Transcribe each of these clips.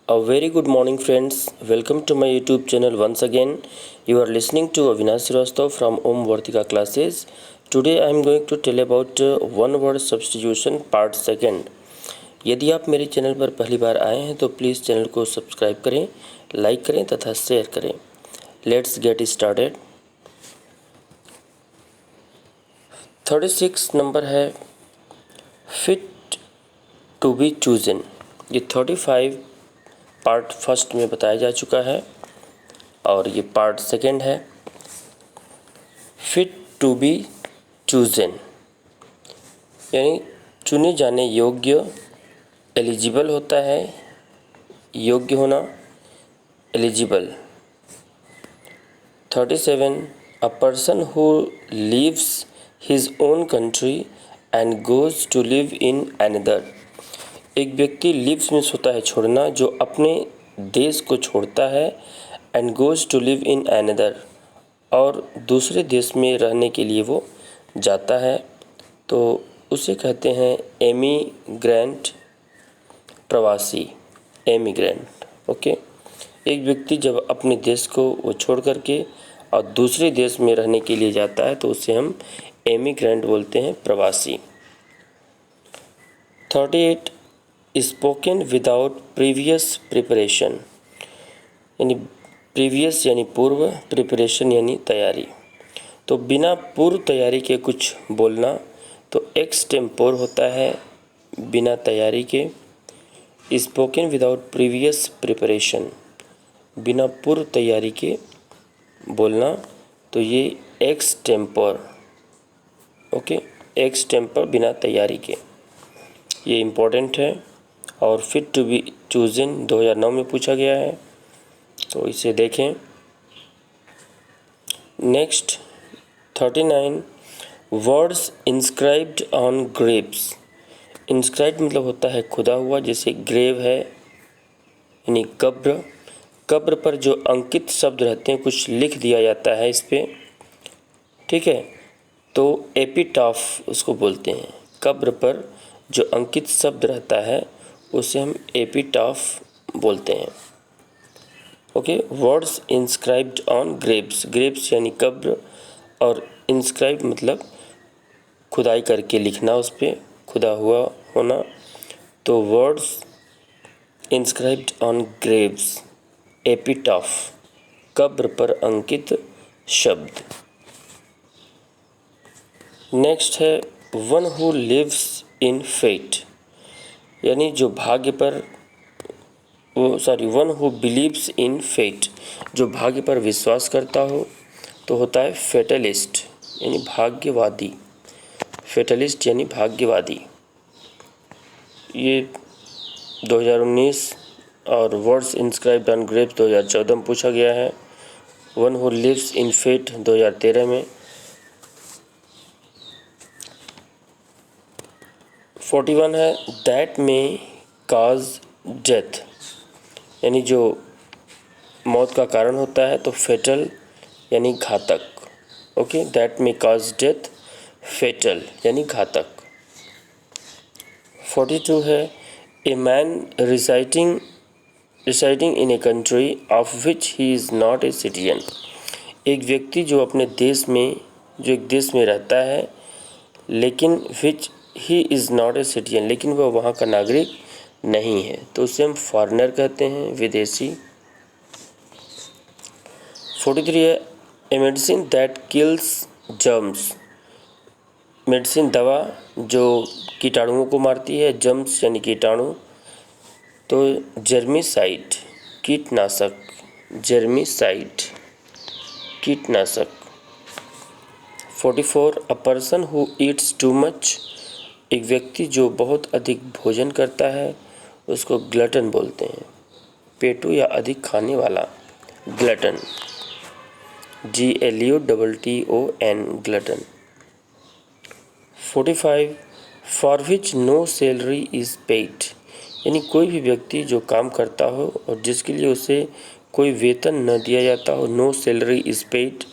A very good morning, friends. Welcome to my YouTube channel once again. You are listening to Avinash Srivastava from Om Vartika classes. Today I am going to tell about one word substitution part second. यदि आप मेरे channel पर पहली बार आए हैं तो please channel को subscribe करें, लाइक करें तथा शेयर करें. Let's get started. 36 नंबर है फिट टू बी चूजन. ये 35 पार्ट फर्स्ट में बताया जा चुका है और ये पार्ट सेकंड है. फिट टू बी चूजन यानी चुने जाने योग्य. एलिजिबल होता है योग्य होना, eligible. 37 a person who leaves his own country and goes to live in another. एक व्यक्ति लिव्स मीन्स होता है छोड़ना, जो अपने देश को छोड़ता है. And goes to live in another और दूसरे देश में रहने के लिए वो जाता है, तो उसे कहते हैं एमिग्रेंट, प्रवासी, एमिग्रेंट. ओके. एक व्यक्ति जब अपने देश को वो छोड़ करके और दूसरे देश में रहने के लिए जाता है तो उसे हम एमिग्रेंट बोलते हैं, प्रवासी. 38 स्पोकन विदाउट प्रीवियस प्रिपरेशन यानी प्रीवियस यानी पूर्व, प्रिपरेशन यानी तैयारी. तो बिना पूर्व तैयारी के कुछ बोलना तो एक्सटेम्पोर होता है, बिना तैयारी के. स्पोकन विदाउट प्रीवियस प्रिपरेशन, बिना पूर्व तैयारी के बोलना तो ये एक्सटेम्पोर. ओके, एक्सटेम्पोर बिना तैयारी के. ये इम्पोर्टेंट है और फिट टू बी चूजन 2009 में पूछा गया है, तो इसे देखें. Next 39 words inscribed on Graves. Inscribed मतलब होता है खुदा हुआ, जैसे ग्रेव है यानी कब्र. कब्र पर जो अंकित शब्द रहते हैं, कुछ लिख दिया जाता है इस पर, ठीक है, तो एपिटाफ उसको बोलते हैं. कब्र पर जो अंकित शब्द रहता है उसे हम एपिटाफ बोलते हैं. Okay. Words inscribed on Graves, Graves यानी कब्र और इंस्क्राइब मतलब खुदाई करके लिखना, उस पर खुदा हुआ होना. तो words inscribed on graves, epitaph, कब्र पर अंकित शब्द. नेक्स्ट है one who lives in fate यानी जो भाग्य पर one who believes in fate, जो भाग्य पर विश्वास करता हो तो होता है फेटलिस्ट यानी भाग्यवादी. फेटलिस्ट यानी भाग्यवादी. ये 2019 और वर्ड्स इंस्क्राइब्ड ऑन ग्रेव्स 2014 में पूछा गया है. One who lives in fate 2013 में. 41 है दैट में काज डेथ यानी जो मौत का कारण होता है, तो फेटल यानी घातक. ओके. दैट में काज डेथ, फेटल यानी घातक. 42 है a man residing in a country of which he is not a citizen. एक व्यक्ति जो अपने देश में, जो एक देश में रहता है लेकिन which he is not a citizen, लेकिन वह वहाँ का नागरिक नहीं है, तो उसे हम फॉरेनर कहते हैं, विदेशी. 43 है a medicine that kills germs. Medicine दवा जो कीटाणुओं को मारती है, जर्म्स यानी कीटाणु, तो जर्मिसाइड, कीटनाशक, जर्मिसाइड, कीटनाशक. 44 अ person who Yeats too much. एक व्यक्ति जो बहुत अधिक भोजन करता है उसको ग्लटन बोलते हैं, पेटू या अधिक खाने वाला, glutton, GLUTTON, glutton. 45 for which no salary is paid यानी कोई भी व्यक्ति जो काम करता हो और जिसके लिए उसे कोई वेतन न दिया जाता हो, नो सैलरी इज़ पेड,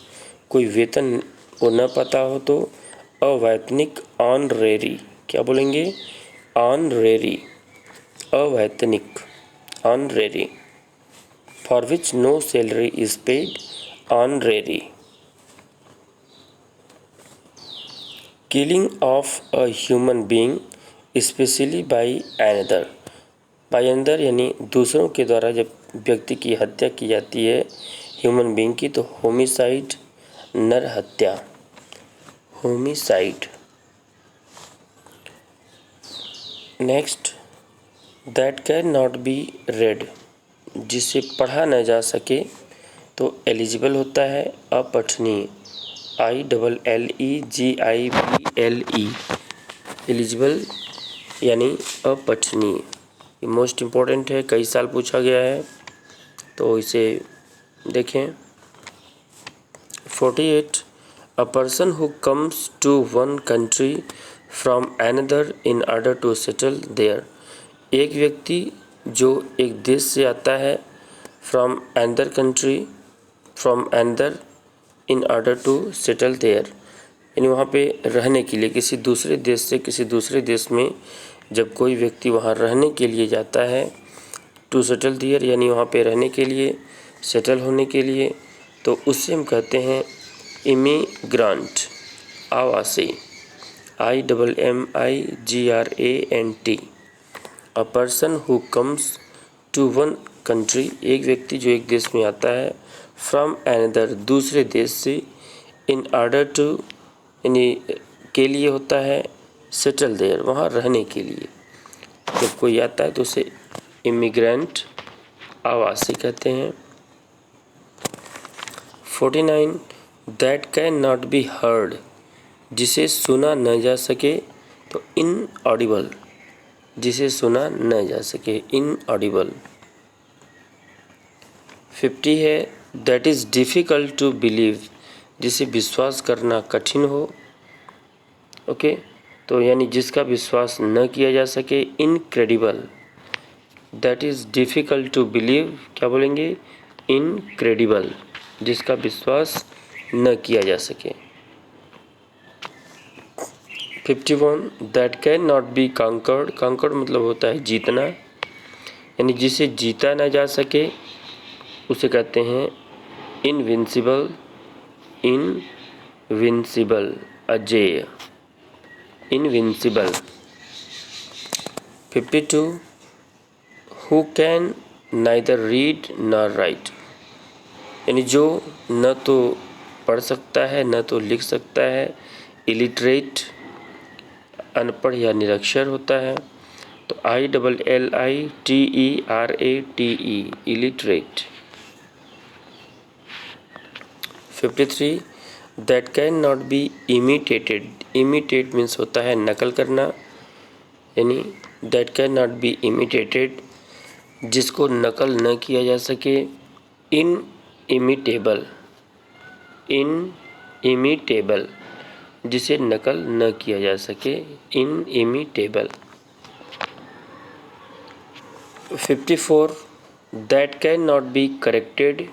कोई वेतन वो न पाता हो, तो अवैतनिक, ऑनरेरी. क्या बोलेंगे? ऑनरेरी, अवैतनिक, honorary, for which no salary is paid, honorary. Killing of a human being especially by another, by another यानी दूसरों के द्वारा जब व्यक्ति की हत्या की जाती है ह्यूमन बीइंग की, तो होमिसाइड, नर हत्या, homicide. Next, that can not B red, जिसे पढ़ा न जा सके तो एलिजिबल होता है अपठनीय, ILLEGIBLE, एलिजिबल यानी अपठनीय। ये मोस्ट इम्पॉर्टेंट है, कई साल पूछा गया है, तो इसे देखें। 48, a person who comes to one country from another in order to settle there, एक व्यक्ति जो एक देश से आता है from another country, from another in order to settle there, यानी वहाँ पे रहने के लिए, किसी दूसरे देश से किसी दूसरे देश में जब कोई व्यक्ति वहाँ रहने के लिए जाता है, टू सेटल देयर यानी वहाँ पे रहने के लिए, सेटल होने के लिए, तो उससे हम कहते हैं इमिग्रांट, आवासी, IMMIGRANT। A person who comes to one country, एक व्यक्ति जो एक देश में आता है, फ्रॉम अनदर, दूसरे देश से, इन ऑर्डर टू यानी के लिए होता है, सेटल देयर, वहाँ रहने के लिए। जब कोई आता है तो उसे इमिग्रेंट, आवासी कहते हैं। 49, that can not be heard, जिसे सुना न जा सके तो इनऑडिबल, जिसे सुना न जा सके, इनऑडिबल। 50 है, that is difficult to believe, जिसे विश्वास करना कठिन हो। ओके, तो यानी जिसका विश्वास न किया जा सके, incredible. That is difficult to believe, क्या बोलेंगे, इनक्रेडिबल, जिसका विश्वास न किया जा सके। 51, that can not be conquered, conquered मतलब होता है जीतना, यानी जिसे जीता ना जा सके उसे कहते हैं इनविंसिबल, इनविंसिबल, अजेय, invincible. 52, who can neither read nor right, यानी जो न तो पढ़ सकता है न तो लिख सकता है, इलिटरेट, अनपढ़ या निरक्षर होता है, तो ILLITERATE, illiterate. 53, that can not B imitated, imitate means होता है नकल करना, यानी that can not B imitated, जिसको नकल न किया जा सके, इन इमिटेबल, इन इमिटेबल, जिसे नकल न किया जा सके, inimitable. 54, that can not be corrected,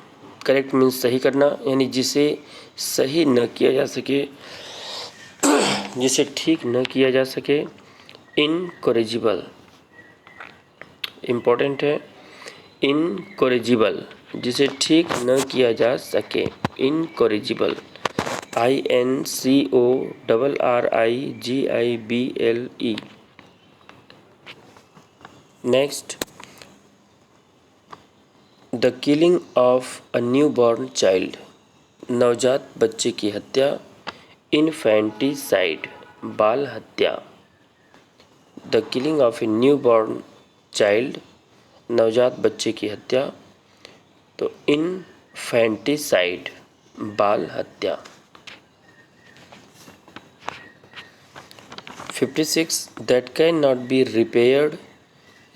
correct means सही करना, यानी जिसे सही न किया जा सके, जिसे ठीक न किया जा सके, इनकोरेजिबल, इम्पोर्टेंट है, इनकोरेजिबल, जिसे ठीक न किया जा सके, इनकोरेजिबल, INCORRIGIBLE। Next, the killing of a new born child, नवजात बच्चे की हत्या, इन्फेंटिसाइड, बाल हत्या। The killing of a new born child, नवजात बच्चे की हत्या, तो इन्फेंटिसाइड, बाल हत्या। 56, that can not B repaired,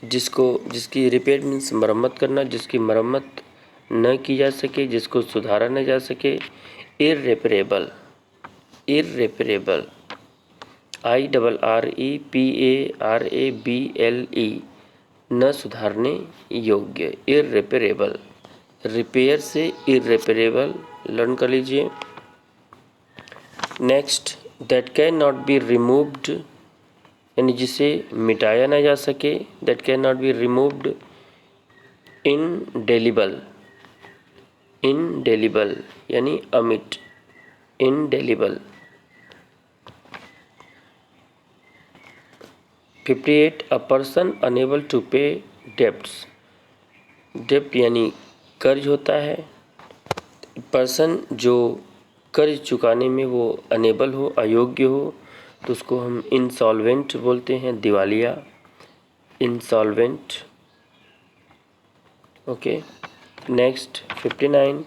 जिसकी रिपेयर मीन्स मरम्मत करना, जिसकी मरम्मत न की जा सके, जिसको सुधारा न जा सके, इर्रेपरेबल, इर्रेपरेबल, IRREPARABLE, न सुधारने योग्य, इर्रेपरेबल। रिपेयर से इर्रेपरेबल लर्न कर लीजिए। Next, that can not be removed, यानी जिसे मिटाया ना जा सके, that can not be removed, indelible, indelible यानी अमिट, indelible. 58 a person unable to pay debts, डेब्ट यानी कर्ज होता है। पर्सन जो कर्ज चुकाने में वो अनेबल हो, अयोग्य हो, तो उसको हम इंसॉल्वेंट बोलते हैं, दिवालिया, insolvent. Okay, next 59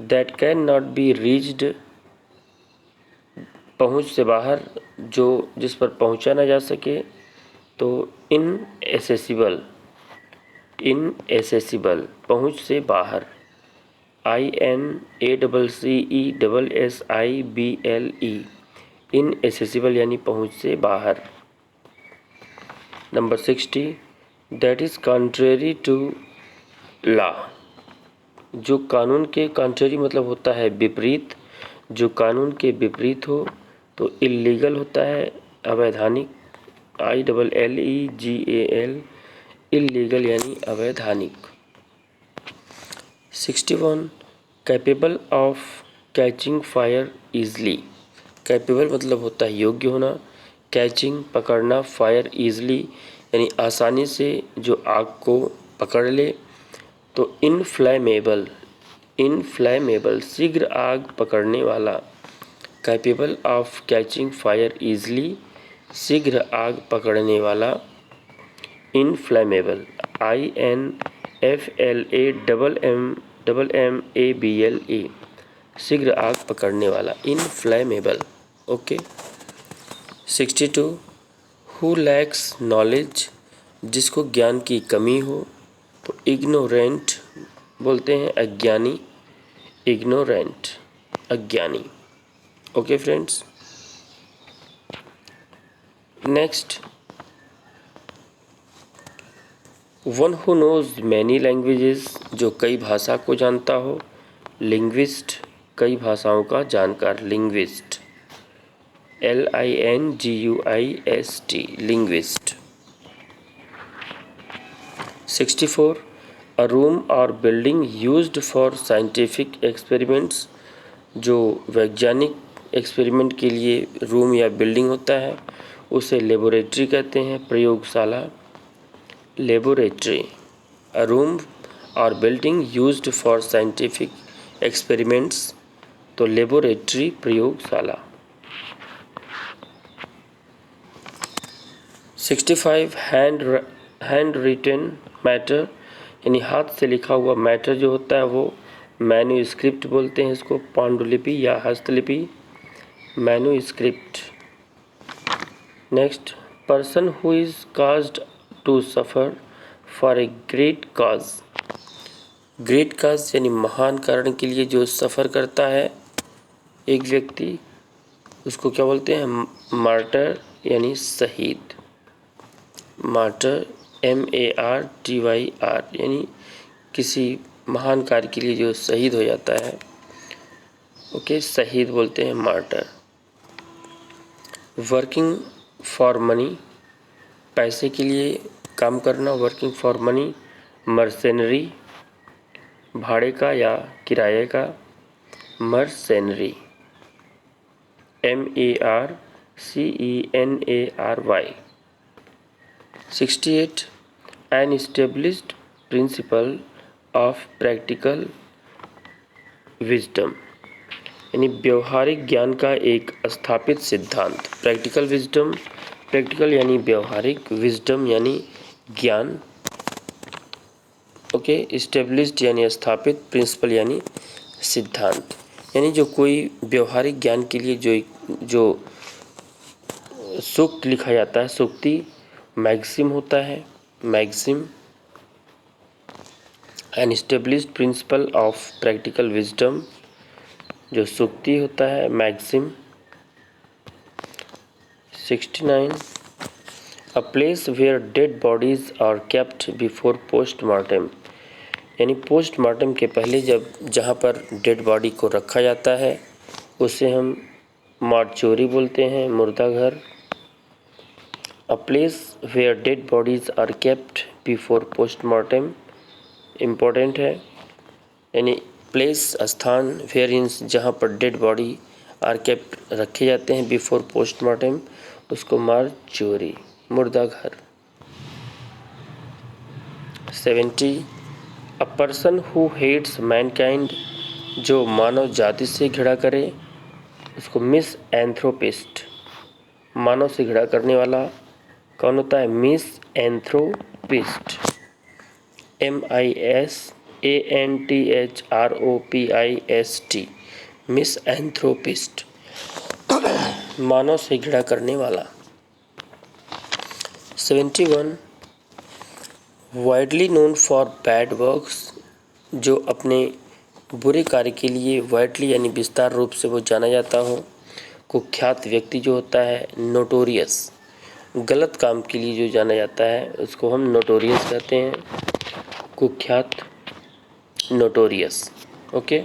that can not be reached, पहुंच से बाहर, जो जिस पर पहुंचा ना जा सके, तो इनएसेसिबल, इनएसेसिबल पहुंच से बाहर, INACCESSIBLE, इनएसेसिबल यानी पहुंच से बाहर। Number 60 that is contrary to law, जो कानून के कॉन्ट्रेरी मतलब होता है विपरीत, जो कानून के विपरीत हो तो इल्लीगल होता है, अवैधानिक, ILLEGAL, इल्लीगल यानी अवैधानिक। 61 capable of catching fire easily, capable मतलब होता है योग्य होना, कैचिंग पकड़ना, फायर ईजली यानी आसानी से जो आग को पकड़ ले, तो इनफ्लैमेबल, इनफ्लैमेबल शीघ्र आग पकड़ने वाला, capable of catching fire easily शीघ्र आग पकड़ने वाला, इनफ्लैमेबल, INFLAMMABLE, शीघ्र आग पकड़ने वाला, इनफ्लैमेबल। ओके। 62 हु लैक्स नॉलेज, जिसको ज्ञान की कमी हो, तो इग्नोरेंट बोलते हैं, अज्ञानी, इग्नोरेंट, अज्ञानी। Okay friends, next one who knows many languages, जो कई भाषा को जानता हो, लिंग्विस्ट, कई भाषाओं का जानकार, linguist, LINGUIST, linguist. 64 a room or building used for scientific experiments, जो वैज्ञानिक एक्सपेरिमेंट के लिए रूम या बिल्डिंग होता है उसे लेबोरेटरी कहते हैं, प्रयोगशाला, laboratory. A room or building used for scientific experiments, तो लेबोरेटरी, प्रयोगशाला। 65 हैंड रिटन मैटर, यानी हाथ से लिखा हुआ मैटर जो होता है वो मैन्यूस्क्रिप्ट बोलते हैं इसको, पांडुलिपि या हस्तलिपि, manuscript. Next person who is caused to suffer for a great cause, great cause यानी महान कारण के लिए जो सफ़र करता है एक व्यक्ति, उसको क्या बोलते हैं, मार्टर यानी शहीद, मार्टर, MARTYR, यानी किसी महान कार्य के लिए जो शहीद हो जाता है, ओके, शहीद बोलते हैं, मार्टर। वर्किंग फॉर मनी, पैसे के लिए काम करना, वर्किंग फॉर मनी, मर्सेनरी, भाड़े का या किराए का, mercenary, MARCENARY। 68 an established principle of practical wisdom, यानी व्यवहारिक ज्ञान का एक स्थापित सिद्धांत, प्रैक्टिकल विजडम, प्रैक्टिकल यानी व्यवहारिक, विजडम यानी ज्ञान, ओके, इस्टेब्लिश्ड यानी स्थापित, प्रिंसिपल यानी सिद्धांत, यानी जो कोई व्यवहारिक ज्ञान के लिए जो सूक्त लिखा जाता है, सूक्ति, मैक्सिम होता है, maxim. An established principle of practical wisdom, जो सूक्ति होता है, maxim. 69 a place where dead bodies are kept before postmortem, यानी पोस्टमार्टम के पहले जहाँ पर डेड बॉडी को रखा जाता है उसे हम मॉर्चुरी बोलते हैं, मुर्दाघर। A place where dead bodies are kept before postmortem, important है, यानी प्लेस स्थान वेयर इन जहाँ पर डेड बॉडी आर केप्ट रखे जाते हैं बिफोर पोस्टमार्टम, उसको मार्चुरी मुर्दा घर। 70 a person who hates mankind, जो मानव जाति से घृणा करे उसको मिस एंथ्रोपिस्ट, मानव से घृणा करने वाला कौन होता है? मिस एंथ्रोपिस्ट, MISANTHROPIST, मिस एंथ्रोपिस्ट, मानव से घृणा करने वाला। 71 widely known for bad works, जो अपने बुरे कार्य के लिए वाइडली यानी विस्तार रूप से वो जाना जाता हो। कुख्यात व्यक्ति जो होता है नोटोरियस, गलत काम के लिए जो जाना जाता है उसको हम नोटोरियस कहते हैं, कुख्यात, notorious. Okay.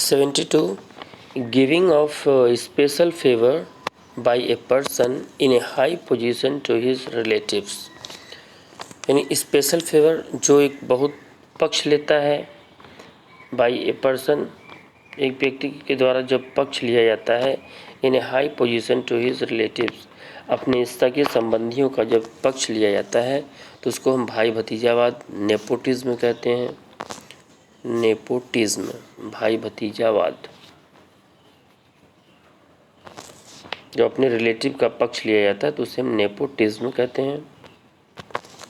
72 giving of special favour by a person in a high position to his relatives, यानी स्पेशल फेवर जो एक बहुत पक्ष लेता है, बाय ए पर्सन एक व्यक्ति के द्वारा जब पक्ष लिया जाता है, in a high position to his relatives, अपने सगे संबंधियों का जब पक्ष लिया जाता है तो उसको हम भाई भतीजावाद, नेपोटिज्म कहते हैं। नेपोटिज्म, भाई भतीजावाद, जो अपने रिलेटिव का पक्ष लिया जाता है तो उसे हम नेपोटिज्म कहते हैं।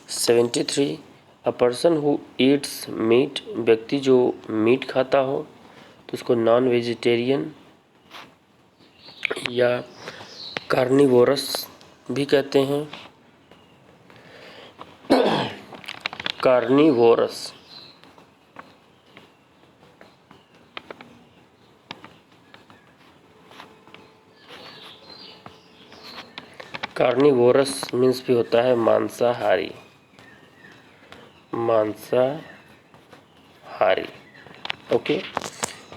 73 a person who eats meat, व्यक्ति जो मीट खाता हो तो उसको नॉन वेजिटेरियन या कार्निवोरस भी कहते हैं। कार्निवोरस। कार्निवोरस मीन्स भी होता है मांसाहारी, मांसाहारी। ओके।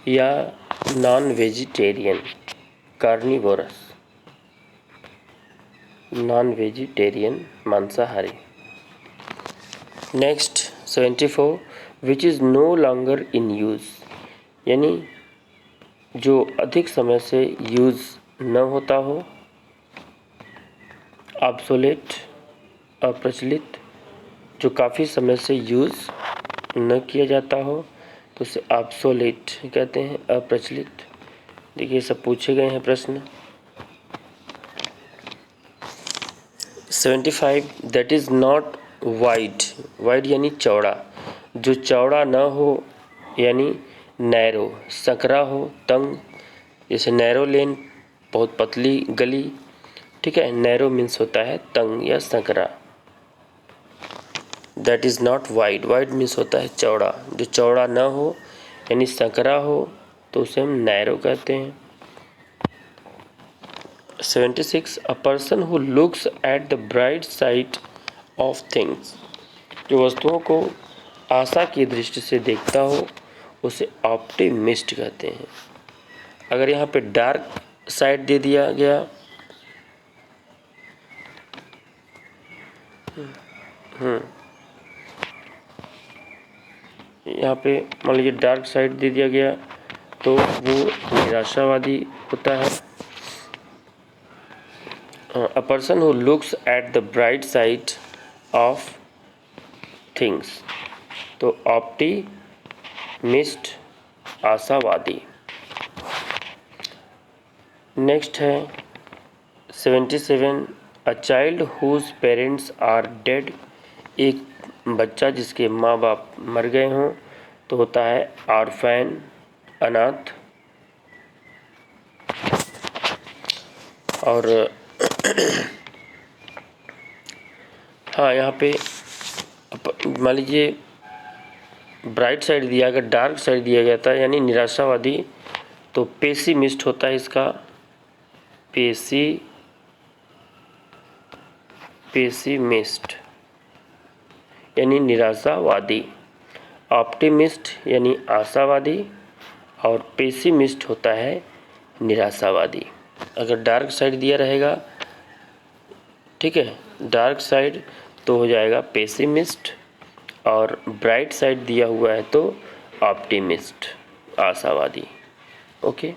या non vegetarian, carnivorous, non vegetarian, मांसाहारी। Next 74 which is no longer in use, यानी जो अधिक समय से यूज़ न होता हो। ऑब्सोलेट, अप्रचलित, जो काफ़ी समय से यूज़ न किया जाता हो तो उसे ऑब्सोलेट कहते हैं, अप्रचलित। देखिए सब पूछे गए हैं प्रश्न। 75 that is not wide, wide यानी चौड़ा, जो चौड़ा न हो यानी नैरो, सकरा हो, तंग, जैसे नैरो लेन बहुत पतली गली, ठीक है। नैरो मीन्स होता है तंग या Sakra. That is not wide, wide means होता है चौड़ा, जो चौड़ा न हो यानी सकरा हो तो उसे हम नैरो कहते हैं। 76 अ person who looks at the bright side of things, जो वस्तुओं को आशा की दृष्टि से देखता हो उसे ऑप्टिमिस्ट कहते हैं। अगर यहाँ पे डार्क साइड दे दिया गया यहाँ पे मान लीजिए डार्क साइड दे दिया गया तो वो निराशावादी होता है। A person who looks at the bright side of things, तो ऑप्टिमिस्ट, आशावादी। नेक्स्ट है 77 a child whose parents are dead, एक बच्चा जिसके माँ बाप मर गए हों तो होता है ऑर्फैन, अनाथ। और हाँ यहाँ पे मान लीजिए ब्राइट साइड दिया, अगर डार्क साइड दिया गया था यानी निराशावादी, तो पेसिमिस्ट होता है इसका, पेसिमिस्ट यानी निराशावादी। ऑप्टिमिस्ट यानी आशावादी और पेसिमिस्ट होता है निराशावादी। अगर डार्क साइड दिया रहेगा, ठीक है, डार्क साइड, तो हो जाएगा पेसिमिस्ट, और ब्राइट साइड दिया हुआ है तो ऑप्टिमिस्ट, आशावादी। Okay.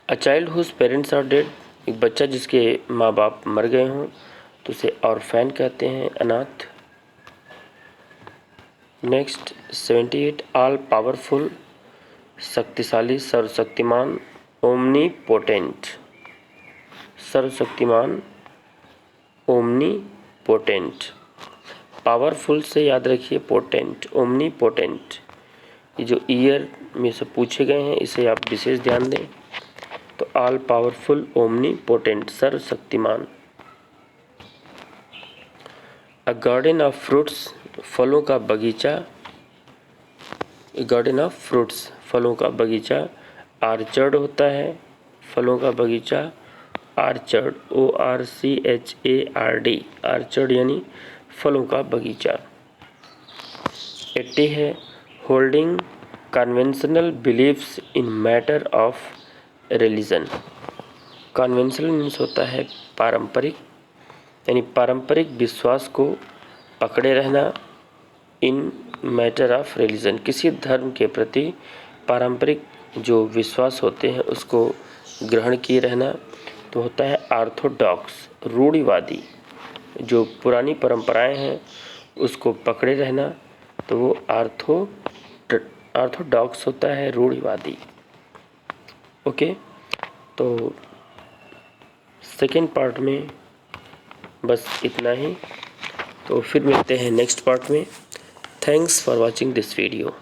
A child whose parents are dead, एक बच्चा जिसके माँ बाप मर गए हों तो उसे ऑर्फैन कहते हैं, अनाथ। नेक्स्ट 78, ऑल पावरफुल, शक्तिशाली, सर्वशक्तिमान, ओमनी पोटेंट, सर्वशक्तिमान, ओमनी पोटेंट। पावरफुल से याद रखिए पोटेंट, ओमनी पोटेंट, ये जो ईयर में से पूछे गए हैं इसे आप विशेष ध्यान दें। तो ऑल पावरफुल, ओमनी पोटेंट, सर्वशक्तिमान। अ गार्डन ऑफ फ्रूट्स, फलों का बगीचा, गार्डन ऑफ फ्रूट्स, फलों का बगीचा। आर्चर्ड होता है फलों का बगीचा, आर्चर्ड, ORCHARD, आर्चर्ड यानी फलों का बगीचा। 80 है, holding conventional beliefs in matter of religion. Conventional means होता है पारंपरिक, यानी पारंपरिक विश्वास को पकड़े रहना, इन मैटर ऑफ रिलीजन, किसी धर्म के प्रति पारंपरिक जो विश्वास होते हैं उसको ग्रहण किए रहना, तो होता है ऑर्थोडॉक्स, रूढ़िवादी, जो पुरानी परंपराएं हैं उसको पकड़े रहना, तो वो ऑर्थोडॉक्स होता है, रूढ़िवादी। ओके, तो सेकेंड पार्ट में बस इतना ही, तो फिर मिलते हैं नेक्स्ट पार्ट में। Thanks for watching this video.